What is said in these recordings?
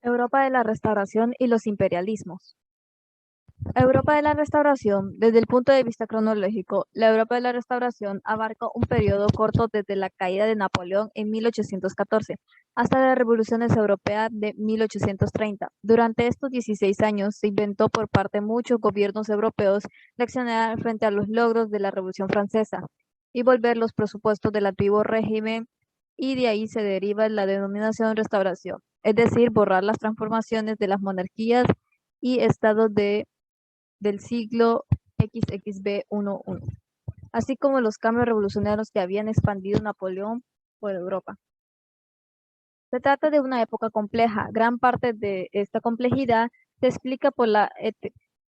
Europa de la Restauración y los imperialismos. Europa de la Restauración, desde el punto de vista cronológico, la Europa de la Restauración abarca un periodo corto desde la caída de Napoleón en 1814 hasta las revoluciones europeas de 1830. Durante estos 16 años se inventó por parte de muchos gobiernos europeos reaccionar frente a los logros de la Revolución Francesa y volver los presupuestos del antiguo régimen, y de ahí se deriva la denominación restauración, es decir, borrar las transformaciones de las monarquías y estados del siglo XXB11, así como los cambios revolucionarios que habían expandido Napoleón por Europa. Se trata de una época compleja. Gran parte de esta complejidad se explica por la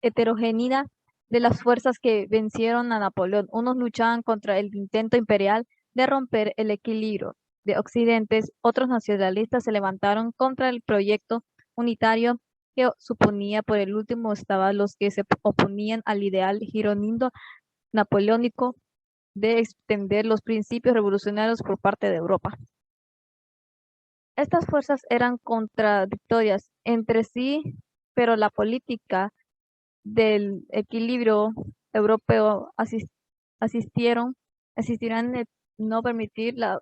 heterogeneidad de las fuerzas que vencieron a Napoleón. Unos luchaban contra el intento imperial de romper el equilibrio de Occidentes, otros nacionalistas se levantaron contra el proyecto unitario que suponía. Por el último estaban los que se oponían al ideal girondino napoleónico de extender los principios revolucionarios por parte de Europa. Estas fuerzas eran contradictorias entre sí, pero la política del equilibrio europeo asistirán en no permitir la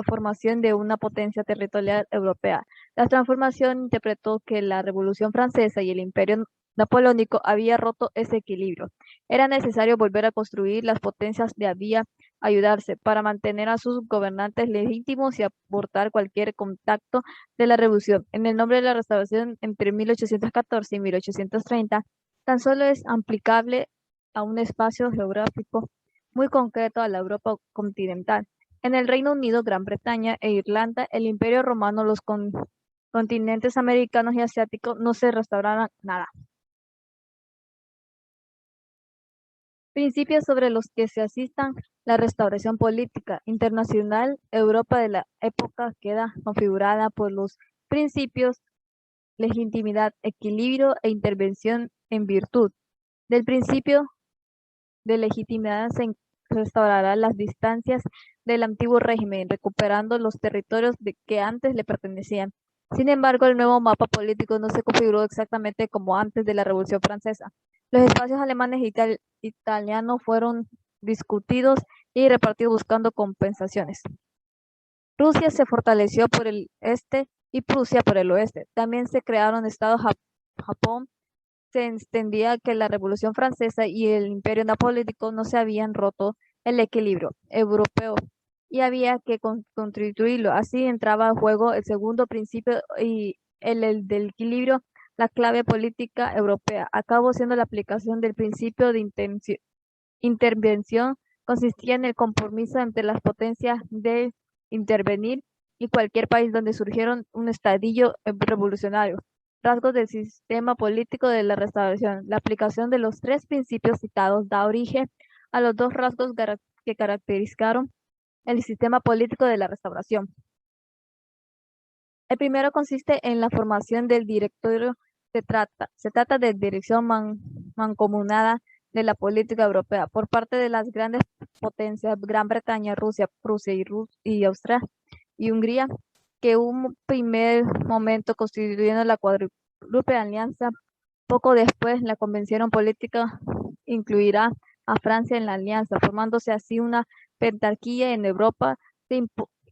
formación de una potencia territorial europea. La transformación interpretó que la Revolución Francesa y el Imperio Napoleónico había roto ese equilibrio. Era necesario volver a construir las potencias de había ayudarse para mantener a sus gobernantes legítimos y abortar cualquier contacto de la revolución. En el nombre de la restauración entre 1814 y 1830, tan solo es aplicable a un espacio geográfico muy concreto, a la Europa continental. En el Reino Unido, Gran Bretaña e Irlanda, el Imperio Romano, los continentes americanos y asiáticos no se restauraron nada. Principios sobre los que se asistan la restauración política internacional. Europa de la época queda configurada por los principios legitimidad, equilibrio e intervención en virtud del principio de legitimidad. Se restaurará las distancias del antiguo régimen, recuperando los territorios que antes le pertenecían. Sin embargo, el nuevo mapa político no se configuró exactamente como antes de la Revolución Francesa. Los espacios alemanes e italianos fueron discutidos y repartidos buscando compensaciones. Rusia se fortaleció por el este y Prusia por el oeste. También se crearon estados. Japón se entendía que la Revolución Francesa y el Imperio Napoleónico no se habían roto el equilibrio europeo y había que constituirlo. Así entraba en juego el segundo principio y el del equilibrio, la clave política europea. Acabó siendo la aplicación del principio de intervención. Consistía en el compromiso entre las potencias de intervenir y cualquier país donde surgieron un estadillo revolucionario. Rasgos del sistema político de la restauración. La aplicación de los tres principios citados da origen a los dos rasgos que caracterizaron el sistema político de la restauración. El primero consiste en la formación del directorio. Se trata de dirección mancomunada de la política europea por parte de las grandes potencias, Gran Bretaña, Rusia, Prusia y Austria y Hungría, que un primer momento constituyendo la cuádruple alianza. Poco después, la convención política incluirá a Francia en la alianza, formándose así una pentarquía en Europa. Se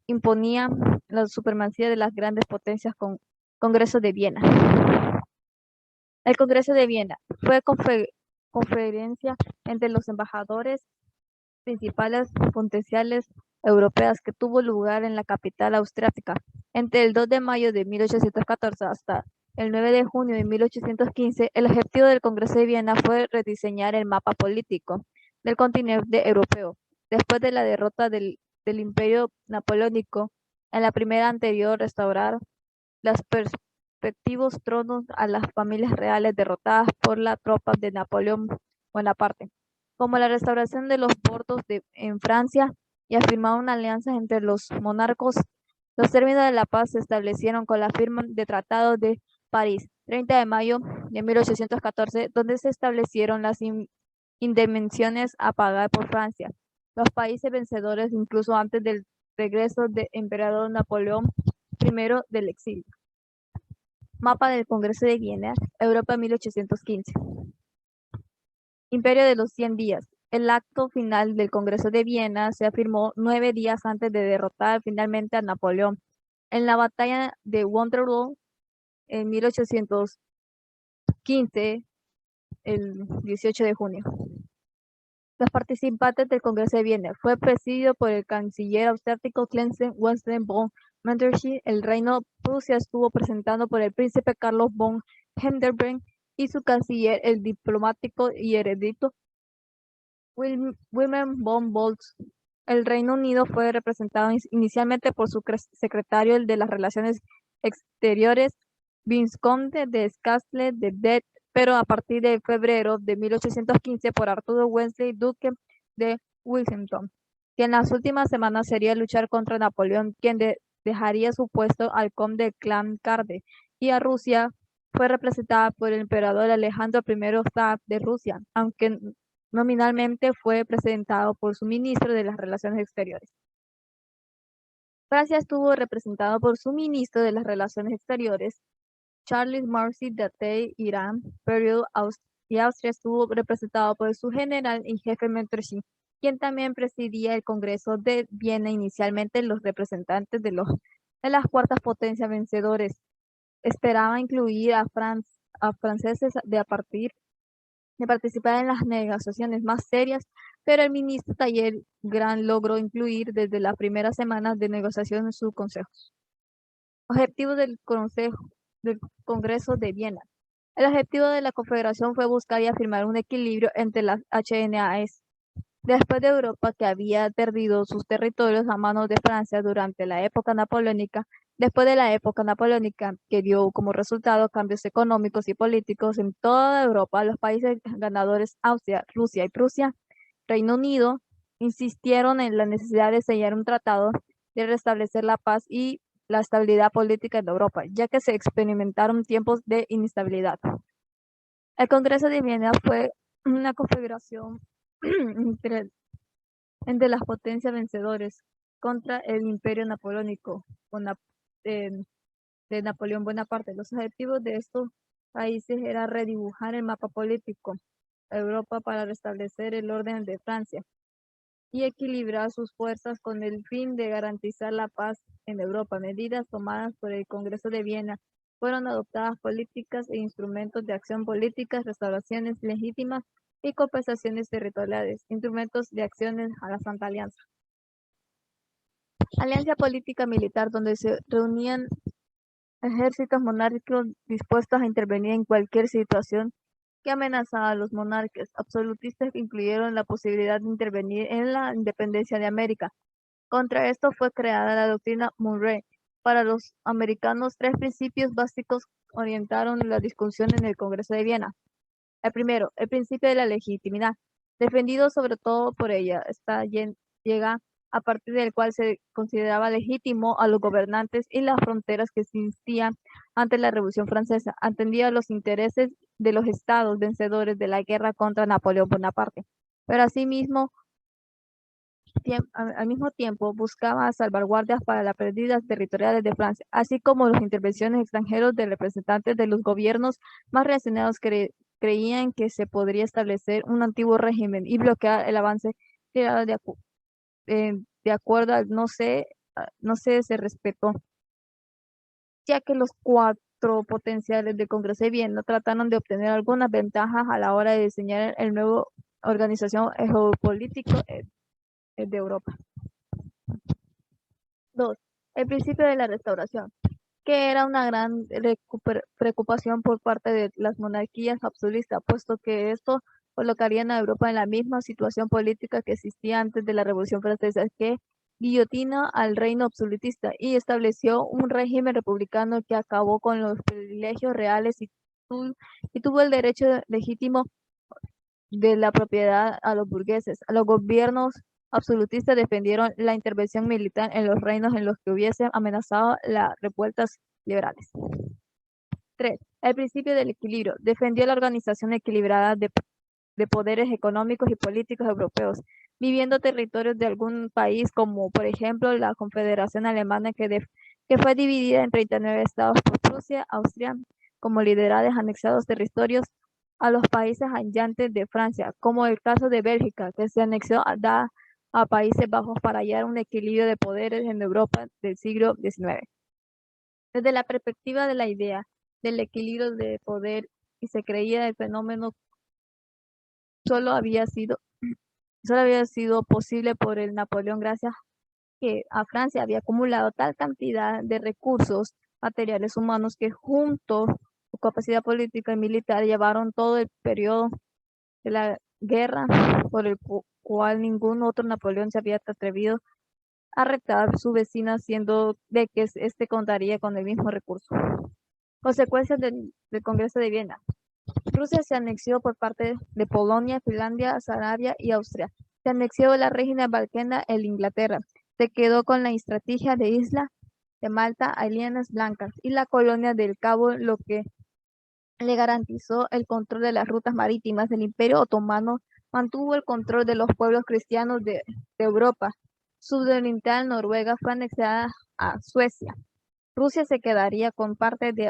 imponía la supremacía de las grandes potencias con Congreso de Viena. El Congreso de Viena fue conferencia entre los embajadores principales potenciales europeas que tuvo lugar en la capital austríaca entre el 2 de mayo de 1814 hasta el 9 de junio de 1815. El objetivo del Congreso de Viena fue rediseñar el mapa político del continente europeo. Después de la derrota del Imperio Napoleónico en la primera anterior, restaurar los respectivos tronos a las familias reales derrotadas por las tropas de Napoleón Bonaparte, como la restauración de los Bordos en Francia, y afirmar una alianza entre los monarcas. Los términos de la paz se establecieron con la firma del Tratado de París, 30 de mayo de 1814, donde se establecieron las indemnizaciones a pagar por Francia, los países vencedores, incluso antes del regreso del emperador Napoleón I del exilio. Mapa del Congreso de Viena, Europa 1815. Imperio de los 100 días. El acto final del Congreso de Viena se afirmó 9 días antes de derrotar finalmente a Napoleón en la batalla de Waterloo en 1815, el 18 de junio. Los participantes del Congreso de Viena fue presidido por el canciller austríaco Clemens Wilhelm von Metternich. El reino Prusia estuvo presentado por el príncipe Carlos von Hindenburg y su canciller, el diplomático y erudito Wilhelm von Boltz. El Reino Unido fue representado inicialmente por su secretario de las Relaciones Exteriores, Visconde de Castle de Death, pero a partir de febrero de 1815 por Arturo Wellesley, duque de Wellington, que en las últimas semanas sería luchar contra Napoleón, quien dejaría su puesto al conde Clancarde, y a Rusia fue representada por el emperador Alejandro I Zar de Rusia, aunque nominalmente fue presentado por su ministro de las Relaciones Exteriores. Francia estuvo representado por su ministro de las Relaciones Exteriores, Charles Marcy de Irán, y Austria estuvo representado por su general en jefe Metternich, quien también presidía el Congreso de Viena. Inicialmente, los representantes de las cuartas potencias vencedores esperaban incluir a franceses de participar en las negociaciones más serias, pero el ministro Talleyrand logró incluir desde las primeras semanas de negociación en sus consejos. Objetivo del Congreso de Viena. El objetivo de la Confederación fue buscar y afirmar un equilibrio entre las HNAs. Después de Europa, que había perdido sus territorios a manos de Francia durante la época napoleónica, después de la época napoleónica, que dio como resultado cambios económicos y políticos en toda Europa, los países ganadores Austria, Rusia y Prusia, Reino Unido, insistieron en la necesidad de sellar un tratado de restablecer la paz y la estabilidad política en Europa, ya que se experimentaron tiempos de inestabilidad. El Congreso de Viena fue una confederación entre las potencias vencedores contra el imperio napoleónico de Napoleón Bonaparte. Los objetivos de estos países era redibujar el mapa político de Europa para restablecer el orden de Francia y equilibrar sus fuerzas con el fin de garantizar la paz en Europa. Medidas tomadas por el Congreso de Viena fueron adoptadas políticas e instrumentos de acción políticas, restauraciones legítimas y compensaciones territoriales, instrumentos de acciones a la Santa Alianza. Alianza política militar, donde se reunían ejércitos monárquicos dispuestos a intervenir en cualquier situación que amenazaba a los monarcas absolutistas, que incluyeron la posibilidad de intervenir en la independencia de América. Contra esto fue creada la doctrina Monroe. Para los americanos, 3 principios básicos orientaron la discusión en el Congreso de Viena. El primero, el principio de la legitimidad, defendido sobre todo por ella, llega a partir del cual se consideraba legítimo a los gobernantes y las fronteras que existían ante la Revolución Francesa, atendía los intereses de los estados vencedores de la guerra contra Napoleón Bonaparte, pero al mismo tiempo buscaba salvaguardias para las pérdidas territoriales de Francia, así como las intervenciones extranjeras de representantes de los gobiernos más reaccionarios creían que se podría establecer un antiguo régimen y bloquear el avance de acuerdo al no se respetó, ya que los 4 potenciales del Congreso de Viena trataron de obtener algunas ventajas a la hora de diseñar el nuevo organización geopolítica de Europa. 2. El principio de la restauración, que era una gran preocupación por parte de las monarquías absolutistas, puesto que esto colocarían a Europa en la misma situación política que existía antes de la Revolución Francesa, que guillotina al reino absolutista y estableció un régimen republicano que acabó con los privilegios reales y tuvo el derecho legítimo de la propiedad a los burgueses. Los gobiernos absolutistas defendieron la intervención militar en los reinos en los que hubiesen amenazado las revueltas liberales. 3. El principio del equilibrio. Defendió la organización equilibrada de poderes económicos y políticos europeos, viviendo territorios de algún país, como por ejemplo la Confederación Alemana, que fue dividida en 39 estados por Prusia, Austria, como liberales anexados territorios a los países adyacentes de Francia, como el caso de Bélgica, que se anexó a Países Bajos para hallar un equilibrio de poderes en Europa del siglo XIX. Desde la perspectiva de la idea del equilibrio de poder, y se creía el fenómeno solo había sido posible por el Napoleón gracias que a Francia había acumulado tal cantidad de recursos materiales humanos que junto a su capacidad política y militar llevaron todo el periodo de la guerra por el cual ningún otro Napoleón se había atrevido a retar a su vecina, siendo de que éste contaría con el mismo recurso. Consecuencias del Congreso de Viena. Rusia se anexió por parte de Polonia, Finlandia, Sarabia y Austria. Se anexió la región balcana en Inglaterra. Se quedó con la estrategia de isla de Malta, Islas Blancas y la colonia del Cabo, lo que le garantizó el control de las rutas marítimas del Imperio Otomano. Mantuvo el control de los pueblos cristianos de Europa. Sudoriental Noruega fue anexada a Suecia. Rusia se quedaría con parte de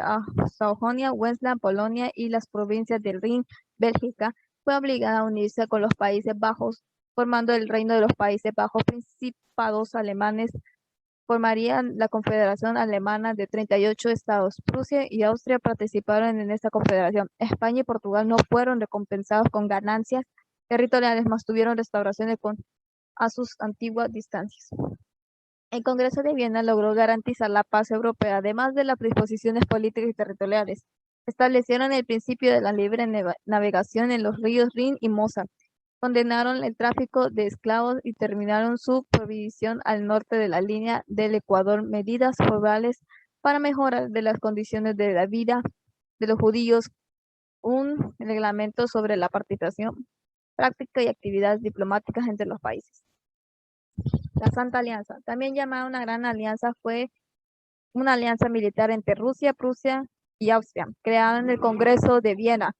Sajonia, Westland, Polonia y las provincias del Rin. Bélgica fue obligada a unirse con los Países Bajos, formando el Reino de los Países Bajos. Principados alemanes formarían la Confederación Alemana de 38 estados. Prusia y Austria participaron en esta confederación. España y Portugal no fueron recompensados con ganancias territoriales, mas tuvieron restauraciones a sus antiguas distancias. El Congreso de Viena logró garantizar la paz europea, además de las disposiciones políticas y territoriales. Establecieron el principio de la libre navegación en los ríos Rin y Mosa. Condenaron el tráfico de esclavos y terminaron su prohibición al norte de la línea del Ecuador. Medidas favorables para mejorar de las condiciones de la vida de los judíos. Un reglamento sobre la participación práctica y actividades diplomáticas entre los países. La Santa Alianza, también llamada una gran alianza, fue una alianza militar entre Rusia, Prusia y Austria, creada en el Congreso de Viena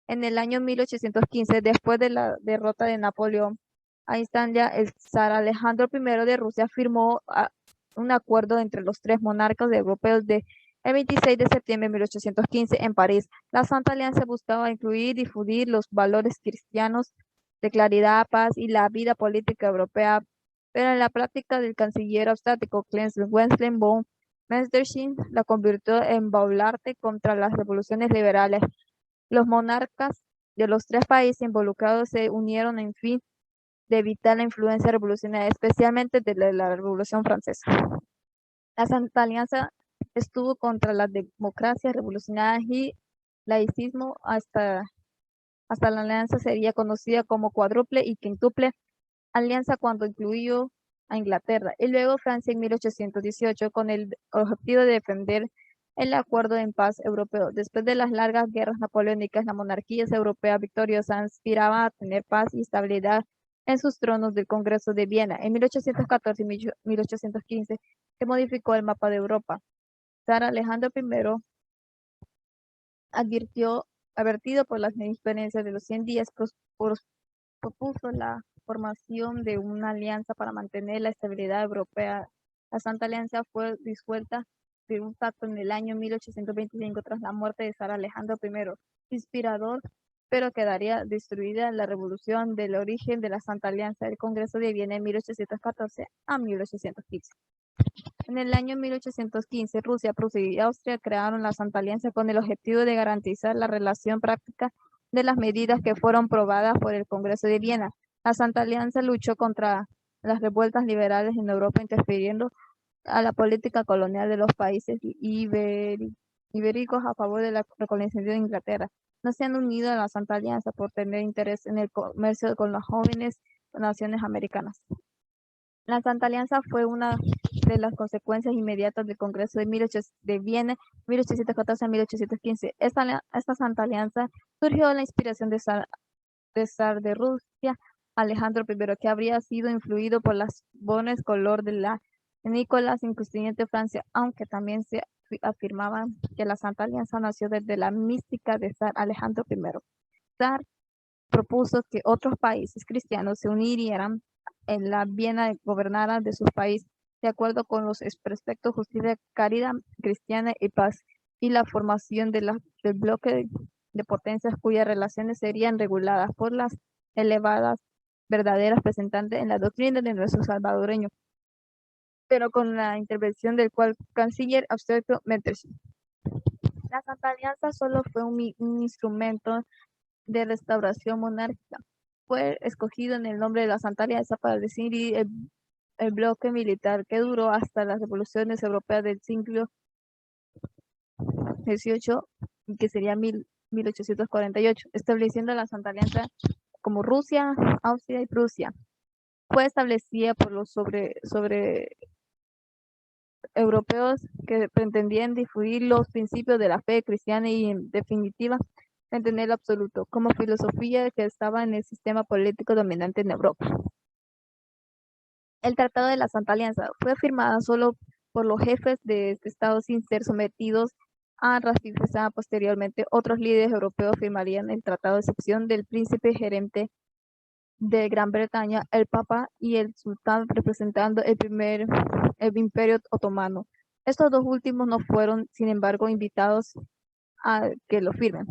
en el año 1815, después de la derrota de Napoleón a Italia. El zar Alejandro I de Rusia firmó un acuerdo entre los tres monarcas europeos el 26 de septiembre de 1815 en París. La Santa Alianza buscaba incluir y difundir los valores cristianos de claridad, paz y la vida política europea, pero en la práctica del canciller austríaco Clemens von Metternich la convirtió en baluarte contra las revoluciones liberales. Los monarcas de los tres países involucrados se unieron en fin de evitar la influencia revolucionaria, especialmente de la Revolución Francesa. La Santa Alianza estuvo contra las democracias revolucionarias y laicismo hasta la alianza sería conocida como cuádruple y quíntuple alianza, cuando incluyó a Inglaterra y luego Francia en 1818 con el objetivo de defender el acuerdo de paz europeo. Después de las largas guerras napoleónicas, las monarquías europeas victoriosas aspiraban a tener paz y estabilidad en sus tronos del Congreso de Viena. En 1814 y 1815 se modificó el mapa de Europa. Zar Alejandro I, advertido por las experiencias de los 100 días, propuso la formación de una alianza para mantener la estabilidad europea. La Santa Alianza fue disuelta de un pacto en el año 1825 tras la muerte de zar Alejandro I, inspirador, pero quedaría destruida la revolución del origen de la Santa Alianza del Congreso de Viena en 1814 a 1815. En el año 1815, Rusia, Prusia y Austria crearon la Santa Alianza con el objetivo de garantizar la relación práctica de las medidas que fueron probadas por el Congreso de Viena. La Santa Alianza luchó contra las revueltas liberales en Europa, interfiriendo a la política colonial de los países ibéricos a favor de la recolonización de Inglaterra. No se han unido a la Santa Alianza por tener interés en el comercio con las jóvenes naciones americanas. La Santa Alianza fue una de las consecuencias inmediatas del Congreso de Viena 1814 a 1815. Esta Santa Alianza surgió de la inspiración de zar de Rusia, Alejandro I, que habría sido influido por las bonas color de la Nicolás incluyente Francia, aunque también se afirmaba que la Santa Alianza nació desde la mística de zar Alejandro I. Zar propuso que otros países cristianos se unieran en la Viena gobernada de sus países de acuerdo con los preceptos justicia, caridad cristiana y paz. y la formación del bloque de potencias cuyas relaciones serían reguladas por las elevadas verdaderas presentantes en la doctrina de nuestro salvadoreño, pero con la intervención del cual canciller abstracto Metternich. La Santa Alianza solo fue un instrumento de restauración monárquica. Fue escogido en el nombre de la Santa Alianza para definir el bloque militar que duró hasta las revoluciones europeas del siglo XVIII, que sería 1848, estableciendo la Santa Alianza como Rusia, Austria y Prusia. Fue establecida por los sobre europeos que pretendían difundir los principios de la fe cristiana y, en definitiva, entender lo absoluto como filosofía que estaba en el sistema político dominante en Europa. El Tratado de la Santa Alianza fue firmado solo por los jefes de Estado sin ser sometidos a ratificar posteriormente. Otros líderes europeos firmarían el tratado de excepción del príncipe gerente de Gran Bretaña, el Papa y el Sultán, representando el Imperio Otomano. Estos dos últimos no fueron, sin embargo, invitados a que lo firmen.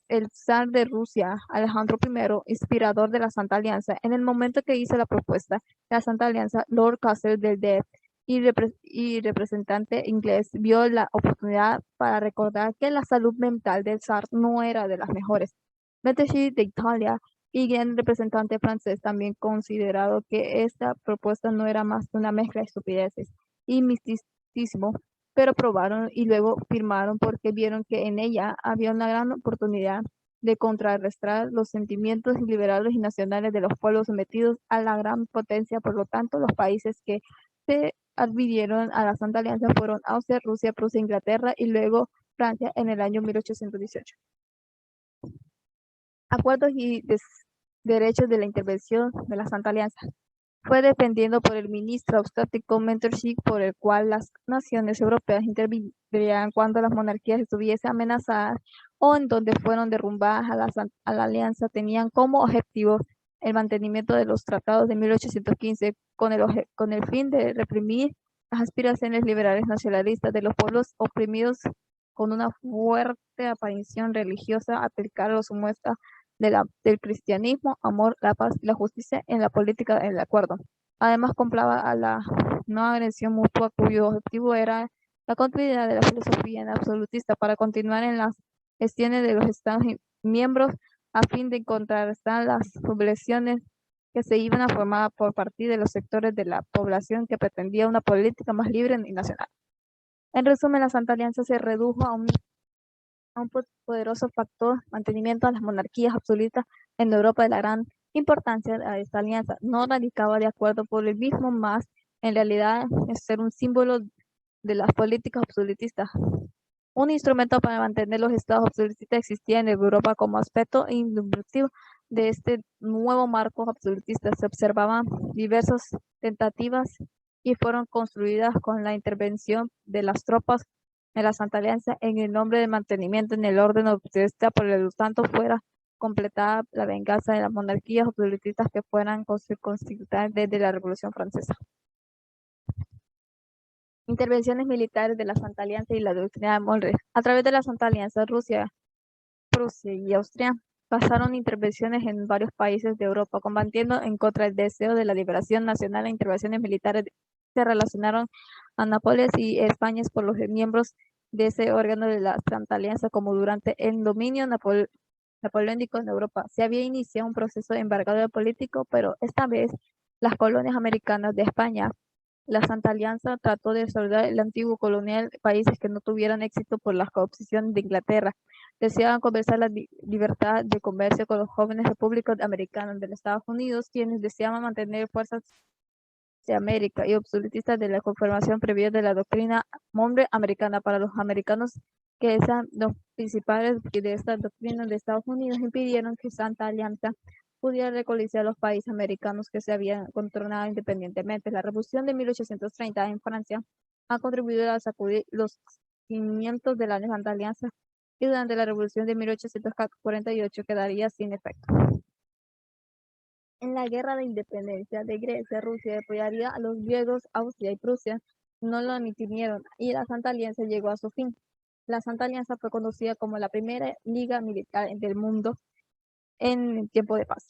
El zar de Rusia, Alejandro I, inspirador de la Santa Alianza, en el momento que hizo la propuesta de la Santa Alianza, Lord Castell del DEF y representante inglés vio la oportunidad para recordar que la salud mental del zar no era de las mejores. Metternich de Italia y el representante francés también considerado que esta propuesta no era más que una mezcla de estupideces y misticismo, pero probaron y luego firmaron porque vieron que en ella había una gran oportunidad de contrarrestar los sentimientos liberales y nacionales de los pueblos sometidos a la gran potencia. Por lo tanto, los países que se adhirieron a la Santa Alianza fueron Austria, Rusia, Prusia, Inglaterra y luego Francia en el año 1818. Acuerdos y derechos de la intervención de la Santa Alianza. Fue defendido por el ministro austríaco Metternich, por el cual las naciones europeas intervendrían cuando las monarquías estuviesen amenazadas o en donde fueron derrumbadas a la alianza. Tenían como objetivo el mantenimiento de los tratados de 1815 con el fin de reprimir las aspiraciones liberales nacionalistas de los pueblos oprimidos con una fuerte aparición religiosa, aplicar los muestras del cristianismo, amor, la paz y la justicia en la política del acuerdo. Además, compraba a la no agresión mutua, cuyo objetivo era la continuidad de la filosofía absolutista para continuar en las gestiones de los Estados miembros a fin de contrarrestar las sublevaciones que se iban a formar por parte de los sectores de la población que pretendía una política más libre y nacional. En resumen, la Santa Alianza se redujo a un poderoso factor mantenimiento a las monarquías absolutas en Europa. De la gran importancia de esta alianza no radicaba de acuerdo por el mismo, más en realidad es ser un símbolo de las políticas absolutistas. Un instrumento para mantener los estados absolutistas existía en Europa como aspecto inductivo de este nuevo marco absolutista. Se observaban diversas tentativas y fueron construidas con la intervención de las tropas de la Santa Alianza en el nombre de mantenimiento en el orden absolutista. Por lo tanto, fuera completada la venganza de las monarquías absolutistas que fueran constituidas desde la Revolución Francesa. Intervenciones militares de la Santa Alianza y la doctrina de Monroe. A través de la Santa Alianza, Rusia, Prusia y Austria pasaron intervenciones en varios países de Europa, combatiendo en contra del deseo de la liberación nacional. E intervenciones militares se relacionaron a Nápoles y España por los miembros de ese órgano de la Santa Alianza, como durante el dominio napoleónico en Europa. Se había iniciado un proceso de embargado político, pero esta vez las colonias americanas de España. La Santa Alianza trató de soldar el antiguo colonial países que no tuvieran éxito por la cooptación de Inglaterra. Deseaban conversar la libertad de comercio con los jóvenes repúblicos americanos de los Estados Unidos, quienes deseaban mantener fuerzas de América y absolutistas de la confirmación previa de la doctrina Monroe americana. Para los americanos que eran los principales de esta doctrina de Estados Unidos, impidieron que Santa Alianza pudiera reconocer a los países americanos que se habían controlado independientemente. La Revolución de 1830 en Francia ha contribuido a sacudir los cimientos de la Santa Alianza y durante la Revolución de 1848 quedaría sin efecto. En la Guerra de Independencia de Grecia, Rusia apoyaría a los griegos. Austria y Prusia no lo admitieron y la Santa Alianza llegó a su fin. La Santa Alianza fue conocida como la primera liga militar del mundo en tiempo de paz.